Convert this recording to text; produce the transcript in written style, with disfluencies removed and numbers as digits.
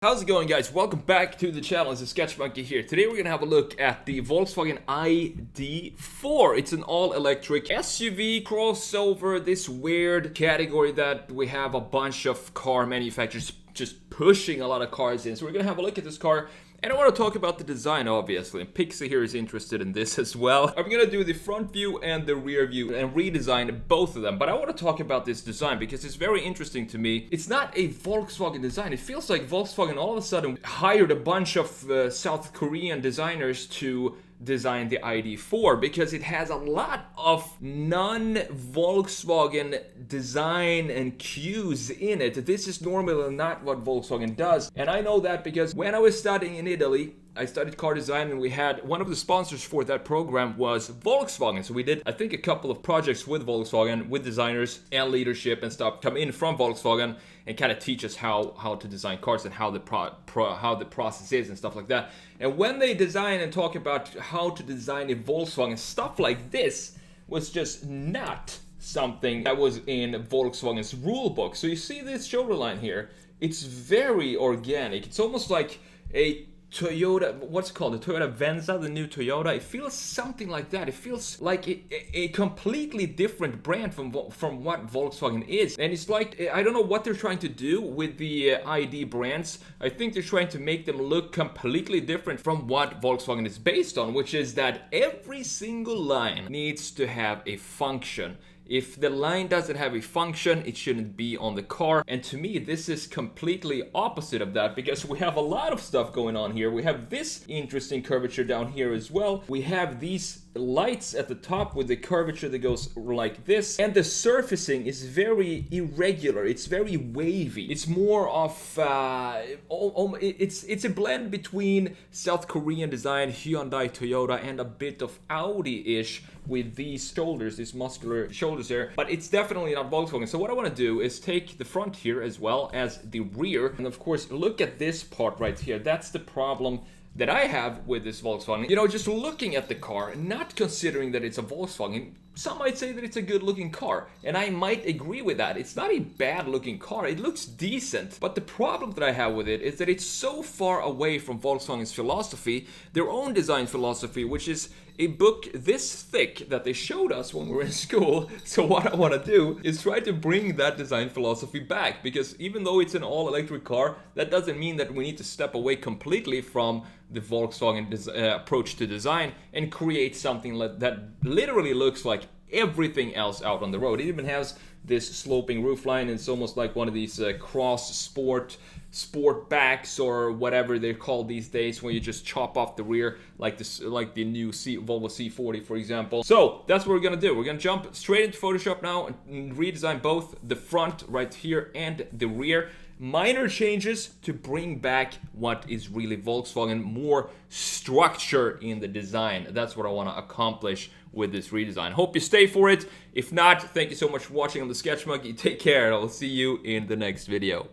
How's it going, guys? Welcome back to the channel. It's TheSketchMonkey here. Today we're gonna have a look at the Volkswagen ID.4. It's an all-electric SUV crossover, this weird category that we have a bunch of car manufacturers just pushing a lot of cars in. So we're gonna have a look at this car. And I want to talk about the design, obviously, and Pixie here is interested in this as well. I'm gonna do the front view and the rear view and redesign both of them. But I want to talk about this design because it's very interesting to me. It's not a Volkswagen design. It feels like Volkswagen all of a sudden hired a bunch of South Korean designers to design the ID.4 because it has a lot of non-Volkswagen design and cues in it. This is normally not what Volkswagen does, and I know that because when I was studying in Italy, I studied car design, and we had one of the sponsors for that program was Volkswagen. So we did, I think, a couple of projects with Volkswagen, with designers and leadership and stuff come in from Volkswagen and kind of teach us how to design cars and how the how the process is and stuff like that. And when they design and talk about how to design a Volkswagen, stuff like this was just not something that was in Volkswagen's rule book. So you see this shoulder line here, it's very organic. It's almost like a Toyota, what's it called? The Toyota Venza, the new Toyota. It feels something like that. It feels like a completely different brand from what Volkswagen is. And it's like, I don't know what they're trying to do with the ID brands. I think they're trying to make them look completely different from what Volkswagen is based on, which is that every single line needs to have a function. If the line doesn't have a function, it shouldn't be on the car. And to me, this is completely opposite of that because we have a lot of stuff going on here. We have this interesting curvature down here as well. We have these lights at the top with the curvature that goes like this. And the surfacing is very irregular. It's very wavy. It's more of, it's a blend between South Korean design, Hyundai, Toyota, and a bit of Audi-ish with these shoulders, these muscular shoulders there, but it's definitely not Volkswagen. So what I want to do is take the front here as well as the rear, and of course look at this part right here. That's the problem that I have with this Volkswagen. You know, just looking at the car, not considering that it's a Volkswagen, some might say that it's a good looking car, and I might agree with that. It's not a bad looking car, it looks decent, but the problem that I have with it is that it's so far away from Volkswagen's philosophy, their own design philosophy, which is a book this thick that they showed us when we were in school. So what I want to do is try to bring that design philosophy back, because even though it's an all-electric car, that doesn't mean that we need to step away completely from the Volkswagen approach to design and create something that literally looks like everything else out on the road. It even has this sloping roofline, and it's almost like one of these cross sport backs or whatever they're called these days, where you just chop off the rear like this, like the new Volvo C40, for example. So that's what we're gonna do. We're gonna jump straight into Photoshop now and redesign both the front right here and the rear. Minor changes to bring back what is really Volkswagen, more structure in the design. That's what I want to accomplish with this redesign. Hope you stay for it. If not, thank you so much for watching on the TheSketchMonkey. Take care. I will see you in the next video.